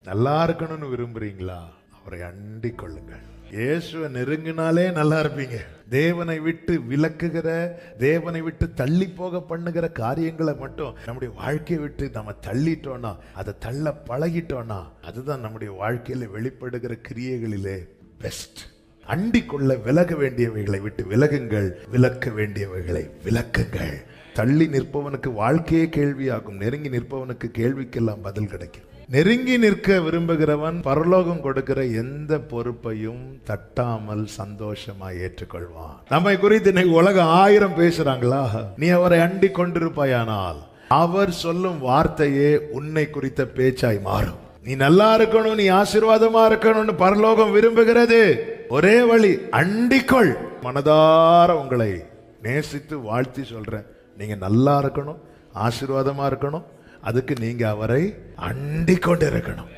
நல்லா இருக்கணும்னு விரும்புறீங்களா? அவரை அண்டிக் கொள்ளுங்கள். இயேசுவை நெருங்கினாலே நல்லா இருப்பீங்க. தேவனை விட்டு விலக்குகிற, தேவனை விட்டு தள்ளி போக பண்ணுகிற காரியங்களை மட்டும் நம்முடைய வாழ்க்கையை விட்டு நம்ம தள்ளிட்டோம்னா, அதை தள்ள பழகிட்டோம்னா, அதுதான் நம்முடைய வாழ்க்கையில வெளிப்படுகிற கிரியைகளிலே பெஸ்ட். அண்டிக்கொள்ள விலக வேண்டியவைகளை விட்டு விலகுங்கள், விலக்க வேண்டியவைகளை விலக்குங்கள். தள்ளி நிற்பவனுக்கு வாழ்க்கையே கேள்வியாகும், நெருங்கி நிற்பவனுக்கு கேள்விக்கெல்லாம் பதில் கிடைக்கும். நெருங்கி நிற்க விரும்புகிறவன் பரலோகம் கொடுக்கிற எந்த பொறுப்பையும் தட்டாமல் சந்தோஷமா ஏற்றுக்கொள்வான். நம்மை குறித்து இன்னைக்கு உலகம் 1000 பேசுறாங்களா? நீ அவரை அண்டிக் கொண்டிருப்பாயானால் அவர் சொல்லும் வார்த்தையே உன்னை குறித்த பேச்சாய் மாறும். நீ நல்லா இருக்கணும், நீ ஆசீர்வாதமா இருக்கணும்னு பரலோகம் விரும்புகிறது. ஒரே வழி, அண்டிக்கொள். மனதார உங்களை நேசித்து வாழ்த்தி சொல்றேன், நீங்க நல்லா இருக்கணும், ஆசீர்வாதமா இருக்கணும். அதுக்கு நீங்க அவரை அண்டிக் கொண்டு இருக்கணும்.